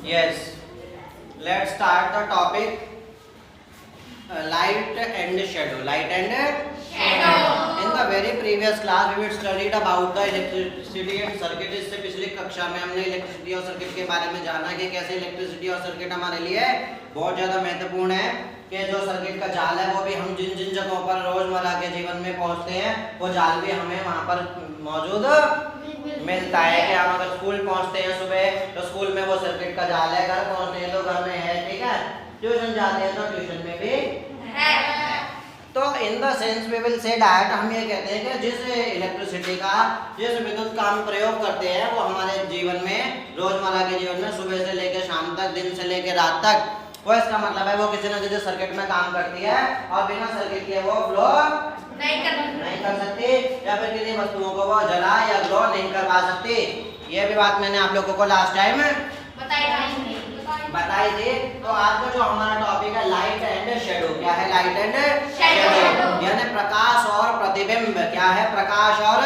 Yes, let's start the topic light and shadow. Light and shadow. In the very previous class we studied about the electricity and circuit. इससे पिछली कक्षा में हमने electricity और circuit के बारे में जाना कि कैसे इलेक्ट्रिसिटी और सर्किट हमारे लिए बहुत ज़्यादा महत्वपूर्ण है कि जो सर्किट का जाल है वो भी हम जिन जिन जगहों पर रोजमर्रा के जीवन में पहुंचते हैं वो जाल भी हमें वहाँ पर मौजूद मिलता है। कि हम अगर स्कूल पहुंचते हैं सुबह तो स्कूल में वो सर्किट का जाल है, घर पहुंचते हैं तो घर में है, ठीक है, ट्यूशन जाते हैं तो ट्यूशन में भी है। तो in the sense we will say that हम ये कहते हैं कि जिस इलेक्ट्रिसिटी का जिस विद्युत का हम प्रयोग करते हैं वो हमारे जीवन में रोजमर्रा के जीवन में सुबह से लेकर शाम तक, दिन से लेकर रात तक, वो इसका मतलब है वो किसी न किसी सर्किट में काम करती है और बिना सर्किट के वो फ्लो नहीं कर सकती या फिर किसी वस्तुओं को वो जला या ग्लो नहीं करवा सकती। ये भी बात मैंने आप लोगों को लास्ट टाइम बताई थी। तो आज का जो हमारा टॉपिक है लाइट एंड शेडो। क्या है लाइट एंड शेडो? यानी प्रकाश और प्रतिबिंब। क्या है प्रकाश और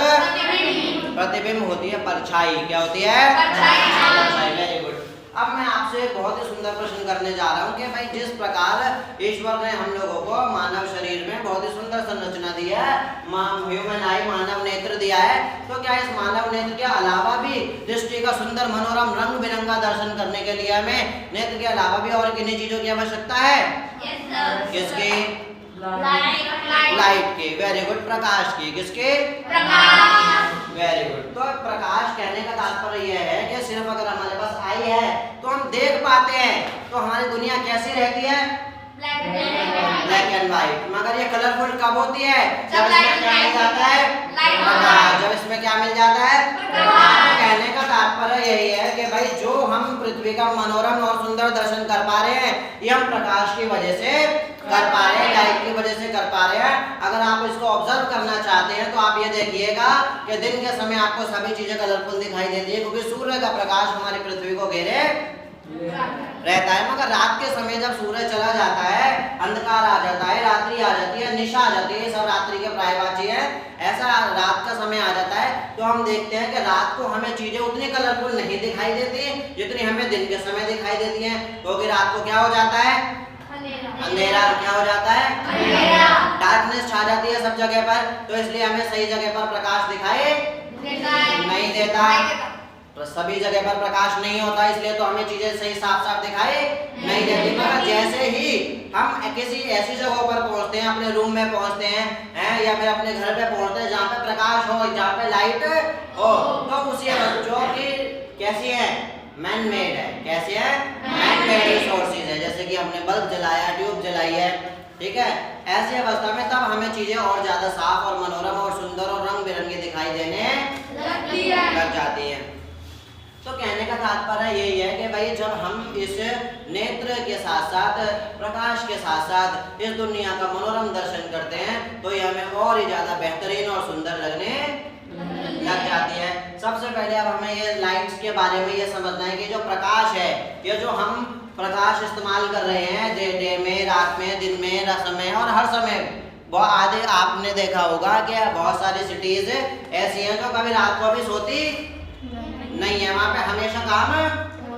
प्रतिबिंब? होती है परछाई। क्या होती है परछाई। Very good. अब मैं आपसे एक बहुत ही सुंदर प्रश्न करने जा रहा हूँ कि भाई जिस प्रकार ईश्वर ने हम लोगों को मानव शरीर में बहुत ही सुंदर संरचना दी है, ह्यूमन आई, मानव नेत्र दिया है, तो क्या इस मानव नेत्र के अलावा भी दृष्टि का सुंदर मनोरम रंग बिरंगा दर्शन करने के लिए हमें नेत्र के अलावा भी और किन्हीं चीजों की आवश्यकता है? किसकी? लाइट की। Very good. प्रकाश की। किसके? Very good. तो प्रकाश कहने का तात्पर्य यह है कि सिर्फ अगर हमारे पास आई है तो हम देख पाते हैं, तो हमारी दुनिया कैसी रहती है? Black and white. मगर ये कलरफुल कब होती है? जब इसमें क्या मिल जाता है? प्रकाश। जब इसमें क्या मिल जाता है? कहने का तात्पर्य यही है कि भाई जो हम पृथ्वी का मनोरम और सुंदर दर्शन कर पा रहे हैं ये हम प्रकाश की वजह से कर पा रहे हैं, लाइट की वजह से कर पा रहे हैं। अगर आप इसको ऑब्जर्व करना चाहते हैं तो आप ये देखिएगा कि दिन के समय आपको सभी चीजें कलरफुल दिखाई देती है क्योंकि सूर्य का प्रकाश हमारी पृथ्वी को घेरे रहता है। मगर रात के समय जब सूरज चला जाता है, अंधकार आ जाता है, रात्रि आ जाती है, निशा आ जाती है, सब रात्रि के पर्यायवाची है, ऐसा रात का समय आ जाता है तो हम देखते हैं कि रात को हमें चीजें उतनी कलरफुल नहीं दिखाई देती जितनी हमें दिन के समय दिखाई देती हैं, क्योंकि रात को क्या हो जाता है? अंधेरा। क्या हो जाता है? डार्कनेस छा जाती है सब जगह पर, तो इसलिए हमें सही जगह पर प्रकाश दिखाई नहीं देता। तो सभी जगह पर प्रकाश नहीं होता इसलिए तो हमें चीजें सही साफ साफ दिखाई नहीं देती। मगर जैसे ही हम किसी ऐसी जगहों पर पहुंचते हैं, अपने रूम में पहुंचते हैं या फिर अपने घर पे पहुंचते हैं जहाँ पे प्रकाश हो, जहाँ पे लाइट हो, तो उसी जो कि कैसी है? मैन मेड है। कैसे है? मैन मेड रिसोर्सेज है। जैसे कि हमने बल्ब जलाया, ट्यूब जलाई है, ठीक है, ऐसी अवस्था में तब हमें चीजें और ज्यादा साफ और मनोरम और सुंदर और रंग बिरंगी दिखाई देने लग जाती है। तो कहने का तात्पर्य यही है कि भाई जब हम इस नेत्र के साथ साथ प्रकाश के साथ साथ इस दुनिया का मनोरम दर्शन करते हैं तो ये हमें और ही ज्यादा बेहतरीन और सुंदर लगने लग जाती है। सबसे पहले अब हमें ये लाइट्स के बारे में ये समझना है कि जो प्रकाश है, ये जो हम प्रकाश इस्तेमाल कर रहे हैं डे में, रात में, दिन में, समय और हर समय, बहुत आधे आपने देखा होगा कि बहुत सारी सिटीज ऐसी हैं जो कभी रात को भी सोती नहीं है, वहाँ पे हमेशा काम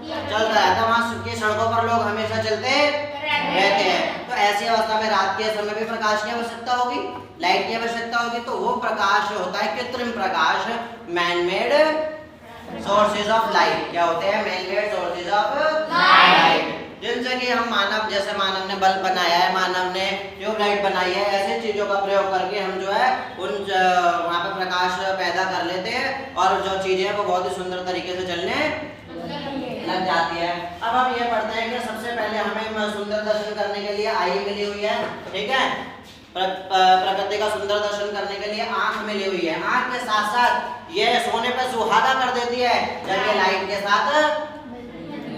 चलता रहता है, वहाँ की सड़कों पर लोग हमेशा चलते रहते हैं। तो ऐसी अवस्था में रात के समय भी प्रकाश की आवश्यकता होगी, लाइट की आवश्यकता होगी, तो वो प्रकाश होता है कृत्रिम प्रकाश, man made sources of light. क्या होते हैं? Man made sources of light. जिनसे कि हम मानव, जैसे मानव ने बल्ब बनाया है, मानव ने ट्यूबलाइट बनाई है, ऐसी चीजों का प्रयोग करके हम जो है उन वहाँ पे प्रकाश पैदा कर लेते हैं और जो चीजें हैं वो बहुत ही सुंदर तरीके से चलने लग जाती है। अब हम ये पढ़ते हैं कि सबसे पहले हमें सुंदर दर्शन करने के लिए आई मिली हुई है, ठीक है, प्रकृति का सुंदर दर्शन करने के लिए आंख मिली हुई है। आंख के साथ साथ ये सोने पे सुहागा कर देती है जब ये लाइट के साथ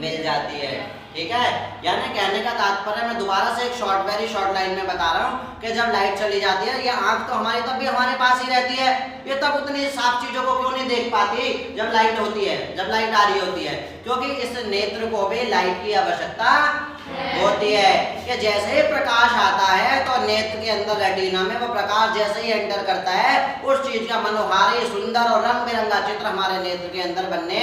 मिल जाती है, ठीक है। यानी कहने का तात्पर्य मैं दोबारा से एक वेरी शॉर्ट लाइन में बता रहा हूँ कि जब लाइट चली जाती है ये आंख तो हमारी तब भी हमारे पास ही रहती है, ये तब उतनी साफ चीजों को क्यों नहीं देख पाती जब लाइट होती है, जब लाइट आ रही होती है, क्योंकि इस नेत्र को भी लाइट की आवश्यकता होती है कि जैसे ही प्रकाश आता है तो नेत्र के अंदर रेटिना में वो प्रकाश जैसे ही एंटर करता है उस चीज का मनोहारी सुंदर और रंग बिरंगा चित्र हमारे नेत्र के अंदर बनने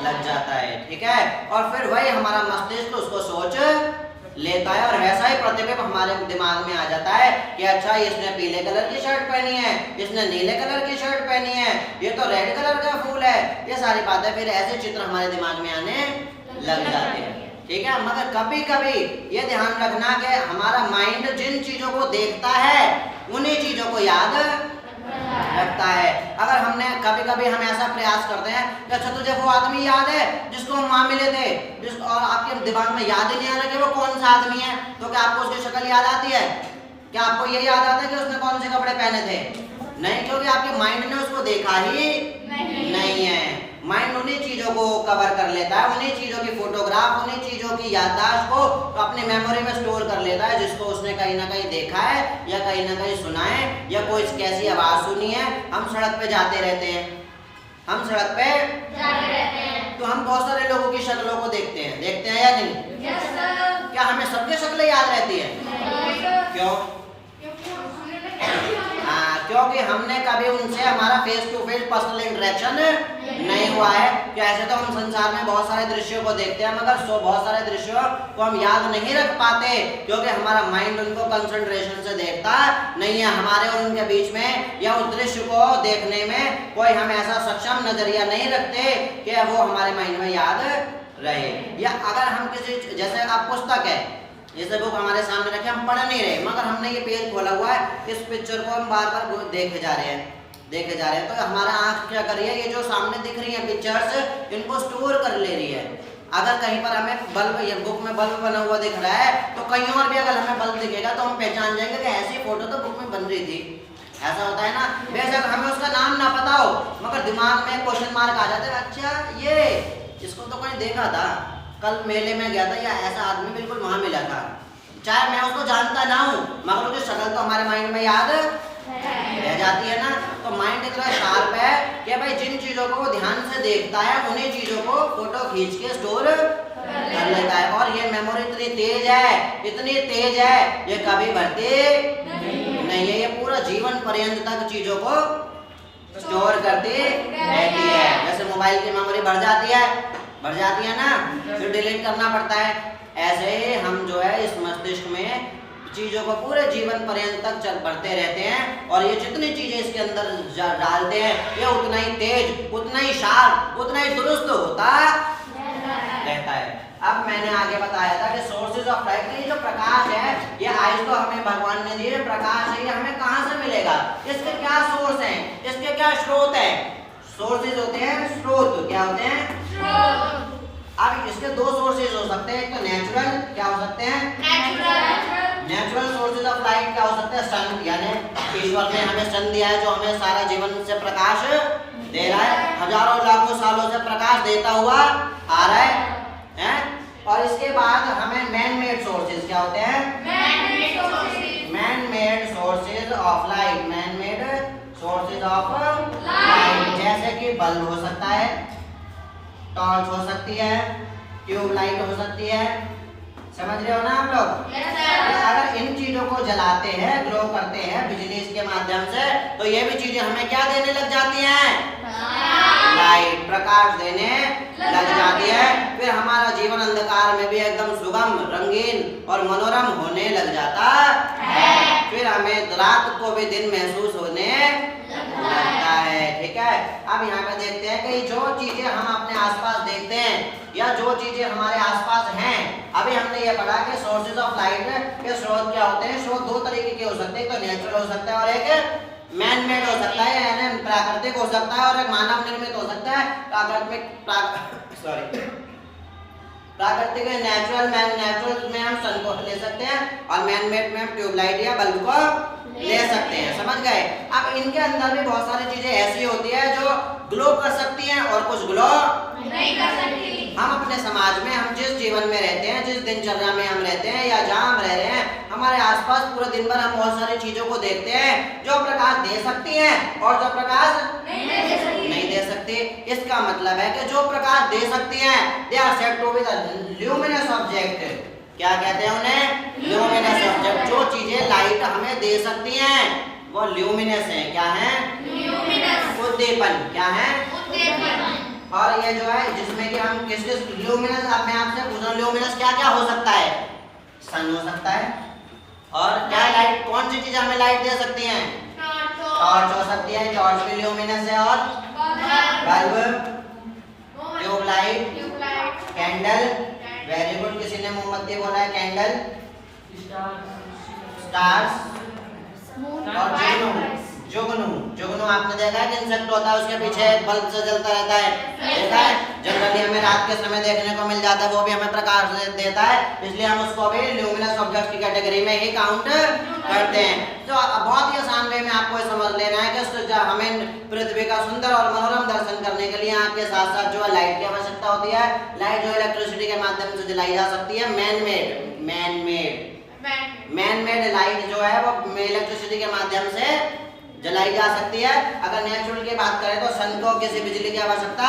लग जाता है, ठीक है। और फिर वही हमारा मस्तिष्क उसको सोच लेता है और वैसा ही प्रतिबिंब हमारे दिमाग में आ जाता है कि अच्छा इसने पीले कलर की शर्ट पहनी है, इसने नीले कलर की शर्ट पहनी है, ये तो रेड कलर का फूल है। ये सारी बातें फिर ऐसे चित्र हमारे दिमाग में आने लग जाते हैं, ठीक है। मगर कभी कभी ये ध्यान रखना कि हमारा माइंड जिन चीजों को देखता है उन्हीं चीजों को याद रखता है। अगर हमने कभी कभी हम ऐसा प्रयास करते हैं कि अच्छा तुझे वो आदमी याद है जिसको हम वहां मिले थे, और आपके दिमाग में याद ही नहीं आ रहा कि वो कौन सा आदमी है, तो क्या आपको उसकी शक्ल याद आती है? क्या आपको ये याद आता है कि उसने कौन से कपड़े पहने थे? नहीं, क्योंकि आपके माइंड ने उसको देखा ही नहीं है। माइंड उन्हीं चीजों को कवर कर लेता है, उन्हीं चीजों की फोटोग्राफ, उन्हीं चीजों की याददाश्त को अपनी मेमोरी में स्टोर कर लेता है जिसको उसने कहीं ना कहीं देखा है या कहीं ना कहीं सुना है या कोई कैसी आवाज सुनी है। हम सड़क पे जाते रहते हैं, हम सड़क पे जाते रहते हैं तो हम बहुत सारे लोगों की शक्लों को देखते हैं या नहीं? yes, क्या हमें सबकी शक्लें याद रहती है? क्यों? क्योंकि हमने कभी उनसे हमारा face to face personal interaction नहीं हुआ है। कि ऐसे तो हम संसार में बहुत सारे दृश्यों को देखते हैं मगर बहुत सारे दृश्यों को हम याद नहीं रख पाते क्योंकि हमारा माइंड उनको कंसंट्रेशन से देखता नहीं है। हमारे और उनके बीच में या उस दृश्य को देखने में कोई हम ऐसा सक्षम नजरिया नहीं रखते कि वो हमारे माइंड में याद रहे। या अगर हम किसी, जैसे आप पुस्तक है, जैसे बुक हमारे सामने रखे, हम पढ़ नहीं रहे मगर हमने ये पेज खोला हुआ है, इस पिक्चर को हम बार बार देखे जा रहे हैं तो हमारा आंख क्या कर रही है, ये जो सामने दिख रही है पिक्चर्स, इनको स्टोर कर ले रही है। अगर कहीं पर हमें बल्ब, ये बुक में बल्ब बना हुआ दिख रहा है तो कहीं और भी अगर हमें बल्ब दिखेगा तो हम पहचान जाएंगे कि ऐसी फोटो तो बुक में बन रही थी। ऐसा होता है ना, बेशक हमें उसका नाम ना पता हो मगर दिमाग में क्वेश्चन मार्क आ जाता है, अच्छा ये इसको तो कोई देखा था, कल मेले में गया था या ऐसा आदमी बिल्कुल वहां मिला था, चाहे मैं उसको जानता ना हूँ मगर उसकी शक्ल तो हमारे माइंड में याद रह जाती है ना। तो माइंड इतना शार्प है कि भाई जिन चीजों को वो ध्यान से देखता है उन्हीं चीजों को फोटो खींच के स्टोर कर लेता है। और ये मेमोरी इतनी तेज है ये कभी भरती नहीं है, ये पूरा जीवन पर्यंत तक चीजों को स्टोर करती रहती है। जैसे मोबाइल की मेमोरी बढ़ जाती है ना, फिर डिलीट करना पड़ता है, ऐसे ही हम जो है इस मस्तिष्क में चीजों को पूरे जीवन पर्यंत तक बढ़ते रहते हैं। और ये जितनी चीजें इसके अंदर डालते हैं ये उतना ही तेज, उतना ही शार्प, उतना ही दुरुस्त होता रहता है। अब मैंने आगे बताया था कि सोर्सेज ऑफ लाइट, ये जो प्रकाश है, ये आइज तो हमें भगवान ने दिए, प्रकाश है, ये हमें कहाँ से मिलेगा, इसके क्या सोर्स हैं, इसके क्या स्रोत हैं? सोर्सेज होते हैं स्रोत, क्या होते हैं? स्रोत। अब इसके दो सोर्सेज हो सकते हैं, एक तो नेचुरल, क्या हो सकते हैं? नेचुरल सोर्सेज ऑफ लाइट क्या हो सकते हैं? सन, यानी ईश्वर ने हमें सन दिया है जो हमें सारा जीवन से प्रकाश दे रहा है, हजारों लाखों सालों से प्रकाश देता हुआ आ रहा है। और इसके बाद हमें मैन मेड सोर्सेज क्या होते हैं? Man made sources of light, man made sources of light, जैसे कि बल्ब हो सकता है, टॉर्च हो सकती है, ट्यूबलाइट हो सकती है, समझ रहे हो ना आप लोग? अगर इन चीजों को जलाते हैं, ग्लो करते हैं बिजली के माध्यम से, तो ये भी चीजें हमें क्या देने लग जाती हैं? लाइट, प्रकाश देने लग जाती है। फिर हमारा जीवन अंधकार में भी एकदम सुगम, रंगीन और मनोरम होने लग जाता है। फिर हमें रात को भी दिन महसूस होने लगता है, ठीक है। अब यहाँ पे देखते हैं कि जो चीजें हम अपने आसपास देखते हैं या जो चीजें हमारे आसपास हैं, अभी हमने ये पढ़ा कि सोर्सेज ऑफ लाइट के स्रोत क्या होते हैं। स्रोत दो तरीके के हो सकते हैं, एक तो नेचुरल हो सकता है और एक मैन मेड हो सकता है, यानी प्राकृतिक हो सकता है, और एक मानव निर्मित हो सकता है। प्राकृतिक नेचुरल में हम सन को ले सकते हैं और मैन मेड में हम ट्यूबलाइट या बल्ब को ले सकते हैं, समझ गए। अब इनके अंदर भी बहुत सारी चीजें ऐसी होती है जो ग्लो कर सकती हैं और कुछ ग्लो नहीं कर सकती। हम अपने समाज में, हम जिस जीवन में रहते हैं, जिस दिनचर्या में हम रहते हैं या जहाँ हम रह रहे हैं, हमारे आसपास पूरे दिन भर हम बहुत सारी चीजों को देखते हैं जो प्रकाश दे सकती हैं और जो प्रकाश नहीं दे सकती। इसका मतलब है कि जो प्रकाश दे सकती हैं they are said to be the luminous object. क्या कहते हैं उन्हें? Luminous object. जो चीजें लाइट हमें दे सकती हैं वो ल्यूमिनस है। क्या है? ल्यूमिनस। उद्दीपन। क्या है? उद्दीपन। और ये जो है जिसमें कि हम किस किस ल्यूमिनस, अब मैं आपसे पूछ रहा हूँ ल्यूमिनस क्या क्या हो सकता है? सन हो सकता है, और क्या लाइट, कौन सी चीज हमें लाइट दे सकती है? टॉर्च हो सकती है, टॉर्च भी ल्यूमिनस है, और bulb, tube light, candle, very good, किसी ने मोमबत्ती बोला है, कैंडल, स्टार्स, और जुगनू। जुगनू आपने देखा है कि इंसेक्ट होता है, उसके पीछे एक बल्ब से जलता रहता है, देखा है? जनरली हमें रात के समय देखने को मिल जाता है, वो भी हमें प्रकाश देता है, इसलिए हम उसको भी ल्यूमिनस ऑब्जेक्ट की कैटेगरी में ही काउंट करते हैं। तो बहुत ही आसान वे में आपको समझ लेना है कि हमें पृथ्वी का सुंदर और मनोरम दर्शन करने के लिए आपके साथ साथ जो है लाइट की आवश्यकता होती है। लाइट जो इलेक्ट्रिसिटी के माध्यम से जलाई जा सकती है, मैन मेड लाइट जो है वो इलेक्ट्रिसिटी के माध्यम से जलाई जा सकती है। अगर नेचुरल की बात करें तो सन को किसी बिजली की आवश्यकता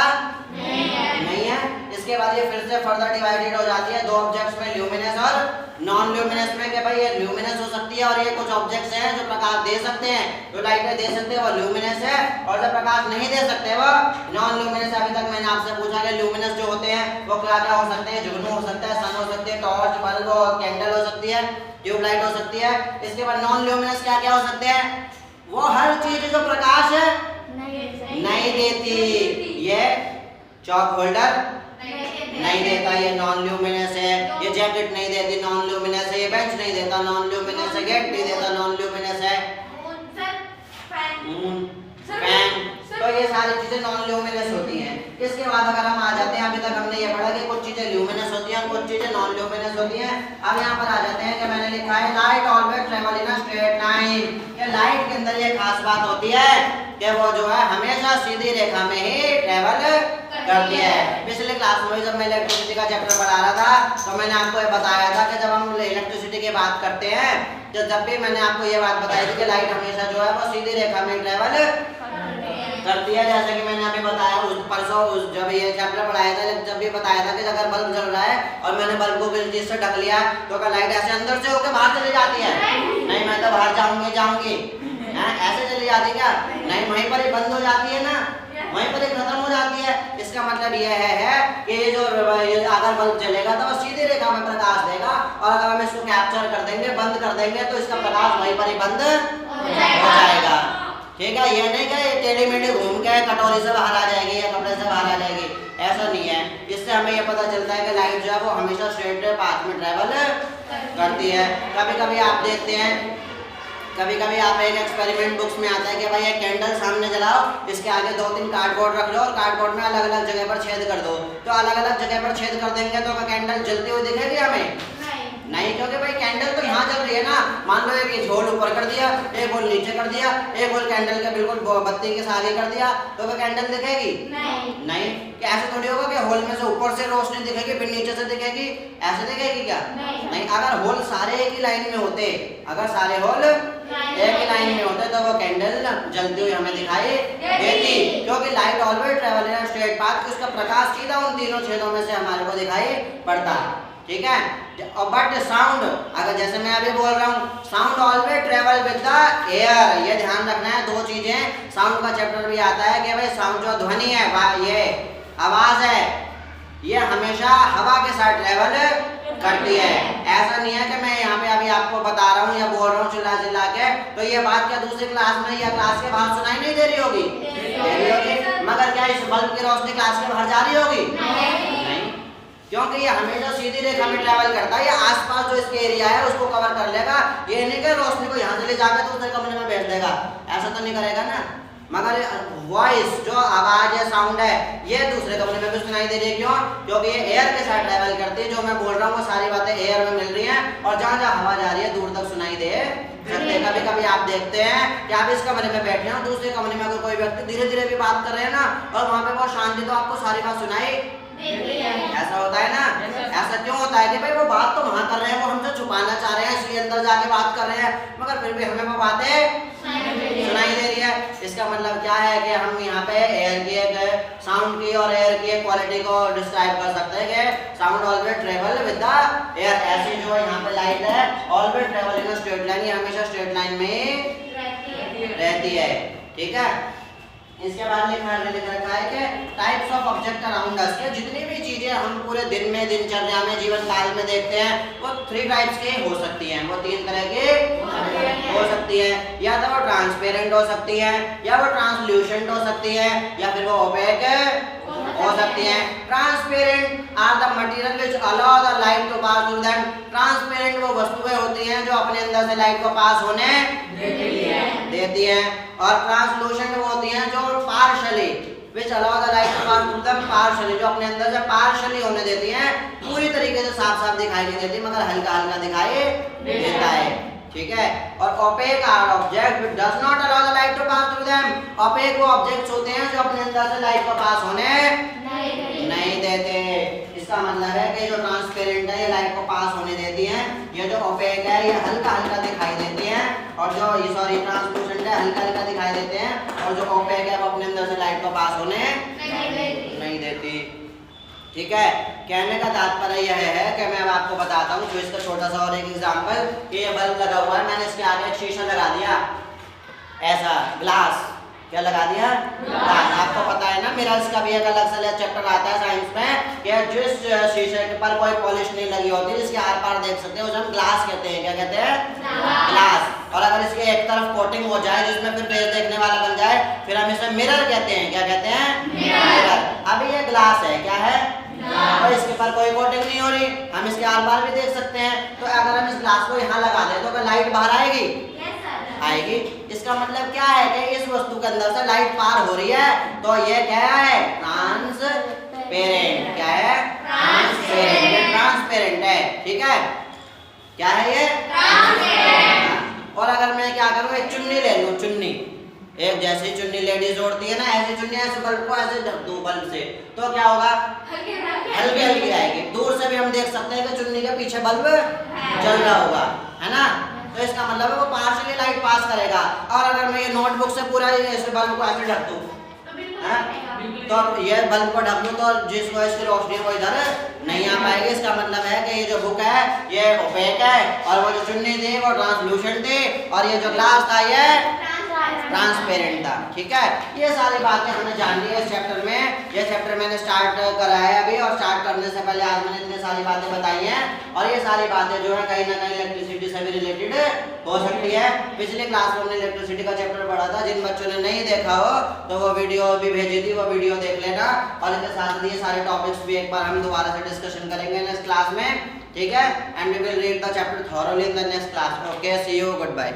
नहीं है। इसके बाद ये फिर से फर्दर डिवाइडेड हो जाती है दो ऑब्जेक्ट्स में, ल्यूमिनस और नॉन ल्यूमिनस में, कि भाई ये ल्यूमिनस हो सकती है और ये कुछ ऑब्जेक्ट्स हैं जो प्रकाश दे सकते हैं, जो लाइटें दे सकते हैं वो ल्यूमिनस है, और जो प्रकाश नहीं दे सकते वो नॉन ल्यूमिनस। अभी तक मैंने आपसे पूछा कि ल्यूमिनस जो होते हैं वो क्या क्या हो सकते हैं? जुगनू हो सकता है, सन हो सकती है, टॉर्च, बल्ब और कैंडल हो सकती है, ट्यूबलाइट हो सकती है। इसके बाद नॉन ल्यूमिनस क्या क्या हो सकते हैं? वो हर चीज जो प्रकाश नहीं देती। ये चॉक होल्डर नहीं देता, ये नॉन ल्यूमिनस है। ये जैकेट नहीं देती, नॉन ल्यूमिनस है। ये बेंच नहीं देता, नॉन ल्यूमिनस है। गेट नहीं देता, नॉन ल्यूमिनस है। फैन, तो ये सारी चीजें नॉन ल्यूमिनस होती हैं। इसके बाद अगर हम आ जाते हैं, अभी तक हमने ये पढ़ा कि कुछ चीजें ल्यूमिनस होती हैं, कुछ चीजें नॉन ल्यूमिनस होती हैं। अब यहाँ पर आ जाते हैं कि मैंने लिखा है light always travel in a straight line. ये लाइट के अंदर ये खास बात होती है कि वो जो है हमेशा सीधी रेखा में ही ट्रेवल करती है। पिछले क्लास में जब मैं इलेक्ट्रिसिटी का चैप्टर पढ़ा रहा था तो मैंने आपको ये बताया था कि जब हम इलेक्ट्रिसिटी की बात करते हैं तो जब भी मैंने आपको ये बात बताई थी कि लाइट हमेशा जो है वो सीधी रेखा में ट्रेवल करती है। जैसे कि मैंने अभी बताया परसों जब ये चैप्टर पढ़ाया था, जब भी बताया था कि अगर बल्ब जल रहा है और मैंने बल्ब को किसी चीज से ढक लिया तो क्या लाइट ऐसे अंदर से होकर बाहर चली जाती है? नहीं, मैं तो बाहर जाऊंगी ऐसे चली जाती क्या? नहीं, वहीं पर ही बंद हो जाती है ना, वहीं पर ही खत्म हो जाती है। इसका मतलब ये है कि जो अगर बल्ब जलेगा तो वो सीधी रेखा में प्रकाश देगा, और अगर हम इसको कैप्चर कर देंगे, बंद कर देंगे, तो इसका प्रकाश वहीं पर ही बंद हो जाएगा। ठीक है, ये नहीं कि टेढ़ी मेढ़ी घूम के कटोरी से बाहर आ जाएगी या कपड़े से बाहर आ जाएगी, ऐसा नहीं है। इससे हमें ये पता चलता है कि लाइट जो है वो हमेशा स्ट्रेट पाथ में ट्रेवल करती है। कभी कभी आप देखते हैं, कभी कभी आप एक एक्सपेरिमेंट बुक्स में आता है कि भाई एक कैंडल सामने जलाओ, इसके आगे 2-3 कार्डबोर्ड रख लो और कार्डबोर्ड में अलग अलग जगह पर छेद कर दो। तो अलग अलग जगह पर छेद कर देंगे तो कैंडल जलती हुई दिखेगी हमें? नहीं, क्योंकि भाई कैंडल तो यहाँ जल रही है ना। मान लो एक होल ऊपर कर दिया, एक होल नीचे कर दिया, एक होल कैंडल के बिल्कुल बत्ती के आगे कर दिया, तो क्या कैंडल दिखेगी? नहीं। क्या ऐसे थोड़ी होगा कि होल में से ऊपर से रोशनी दिखेगी फिर नीचे से दिखेगी? ऐसे दिखेगी क्या? नहीं। अगर होल सारे एक ही लाइन में होते, अगर सारे होल एक ही लाइन में होते तो वो कैंडल जलती हुई हमें दिखाई देती, क्योंकि light always travel in a straight path, उसका प्रकाश सीधा उन तीनों छेदों में से हमारे को दिखाई पड़ता। ठीक है, बट साउंड, अगर जैसे मैं अभी बोल रहा हूँ, sound always travel with the air. ये ध्यान रखना है, दो चीजें साउंड का चैप्टर भी आता है कि भाई साउंड जो ध्वनि है, ये आवाज है, ये हमेशा हवा के साथ ट्रेवल करती है। ऐसा नहीं है कि मैं यहाँ पे अभी आपको बता रहा हूँ या बोल रहा हूँ चिल्ला चिल्ला के, तो ये बात क्या दूसरी क्लास में या क्लास के बाहर सुनाई नहीं दे रही होगी? दे रही होगी। मगर क्या इस बल्ब की रोशनी क्लास के बाहर जा रही होगी? नहीं, क्योंकि ये हमेशा सीधी रेखा में ट्रैवल करता है। ये आसपास जो इसके एरिया है उसको कवर कर लेगा। ये नहीं कि रोशनी को यहाँ से ले जाकर दूसरे कमरे में बैठ देगा, ऐसा तो नहीं करेगा ना। मगर वॉइस जो आवाज है, साउंड है, ये दूसरे कमरे में भी सुनाई दे रही है। क्यों? क्योंकि ये एयर के साथ ट्रैवल करती है। जो मैं बोल रहा हूँ वो सारी बातें एयर में मिल रही हैं और जहाँ जहाँ हवा जा रही है दूर तक सुनाई दे सकते। कभी कभी आप देखते हैं कि आप इस कमरे में बैठे हो, दूसरे कमरे में अगर कोई व्यक्ति धीरे धीरे भी बात कर रहे हैं ना और वहाँ पे बहुत शांति, तो आपको सारी बात सुनाई ऐसा होता है ना। ऐसा क्यों होता है कि भाई वो बात तो वहाँ कर रहे हैं, वो हमसे छुपाना चाह रहे हैं, इसलिए अंदर जाके बात कर रहे हैं, मगर फिर भी हमें वो बातें सुनाई दे रही है। इसका मतलब क्या है कि हम यहाँ पे एयर की एक साउंड की और एयर की एक क्वालिटी को डिस्क्राइब कर सकते हैं कि sound always travel with the air. ऐसी जो यहाँ पे लाइट है always travel in straight line, ये हमेशा स्ट्रेट लाइन में रहती है। ठीक है, इसके बाद लिख रखा है कि types of object around us, के जितनी भी चीजें हम पूरे दिन में, दिनचर्या में, जीवन काल में देखते हैं वो 3 टाइप्स के हो सकती हैं, वो 3 तरह के हो सकती है। या तो वो ट्रांसपेरेंट हो सकती है, या वो ट्रांसल्यूसेंट हो सकती है, या फिर वो ओपेक हो सकती है। Transparent are the material which allow the light to pass through them. Transparent वो वस्तुएं होती हैं जो अपने अंदर से लाइट को पास होने देती हैं। और ट्रांसलूसेंट वो होती हैं जो partially which allow the light to pass through them partially, जो अपने अंदर से पार्शियली होने देती हैं, पूरी तरीके से साफ साफ दिखाई नहीं देती मगर हल्का हल्का दिखाई देता है। ठीक है। और opaque are object which does not allow the light to pass through them. Opaque वो ऑब्जेक्ट्स होते हैं जो अपने अंदर से लाइट को पास होने नहीं देते। इसका मतलब है कि जो ट्रांसपेरेंट है ये लाइट को पास होने देती हैं, ये जो ओपेक है ये हल्का हल्का दिखाई देती हैं, और जो ये सॉरी ट्रांसलूसेंट है हल्का हल्का दिखाई देते हैं, और जो ओपेक है वो अपने अंदर से लाइट को पास होने नहीं देती। ठीक है। कहने का तात्पर्य यह है कि मैं अब आपको बताता हूँ, जो इसका छोटा सा और एक एग्जांपल, कि ये बल्ब लगा हुआ है, मैंने इसके आगे एक शीशा लगा दिया, ऐसा ग्लास, क्या लगा दिया? ग्लास। आपको पता है ना मिरर्स का भी एक अलग से चैप्टर आता है साइंस में, कि जिस शीशे के पर कोई पॉलिश नहीं लगी होती, जिसके आर पार देख सकते हैं, उसे हम ग्लास कहते हैं। क्या कहते हैं? ग्लास। और अगर इसके एक तरफ कोटिंग हो जाए जिसमें फिर फेस देखने वाला बन जाए, फिर हम इसे मिरर कहते हैं। क्या कहते हैं? मिरर। अभी ये ग्लास है, क्या है? और इसके पर कोई कोटिंग नहीं हो रही, हम इसके आर पार भी देख सकते हैं। तो अगर हम इस ग्लास को यहाँ लगा दें तो क्या लाइट बाहर आएगी? आएगी। इसका मतलब क्या है कि इस वस्तु के अंदर से लाइट पार हो रही है, तो ये क्या है? ट्रांसपेरेंट। क्या है? ट्रांसपेरेंट। ये ट्रांसपेरेंट है। ठीक है। क्या है ये? ट्रांसपेरेंट। और अगर मैं क्या करूँ, एक चुन्नी ले लूँ, चुन्नी, एक जैसी चुन्नी लेडीज ओढ़ती है ना, ऐसी चुन्नी ऐसे बल्ब को ऐसे ढक दूं बल्ब से, तो क्या होगा? हल्की हल्की आएगी। दूर से भी हम देख सकते हैं कि चुन्नी के पीछे बल्ब जल रहा होगा, है ना? तो इसका मतलब है वो पार्शियली लाइट पास करेगा। और अगर मैं ये नोटबुक से पूरा ऐसे बल्ब को ऐसे ढक दूं, तो ये बल्ब को ढक दूं तो जिस वजह से रोशनी वो इधर नहीं आ पाएगी। इसका मतलब है कि ये जो बुक है ये ओपेक है, और वो जो चुन्नी थी वो ट्रांसलूसेंट थी, और ये जो ग्लास था ये ट्रांसपेरेंट था। ठीक है। ये सारी बातें हमने जान ली है इस चैप्टर में। ये चैप्टर मैंने स्टार्ट करा है अभी, और स्टार्ट करने से पहले आज मैंने इतनी सारी बातें बताई हैं, और ये सारी बातें जो है कहीं ना कहीं इलेक्ट्रिसिटी से भी रिलेटेड हो सकती है। पिछले क्लास में हमने इलेक्ट्रिसिटी का चैप्टर पढ़ा था, जिन बच्चों ने नहीं देखा हो तो वो वीडियो भी भेजी थी, वो वीडियो देख लेना। और इसके साथ ये सारे टॉपिक्स भी एक बार हम दोबारा से डिस्कशन करेंगे नेक्स्ट क्लास में। ठीक है। And we will read the chapter thoroughly in the next class. Okay, see you, good bye.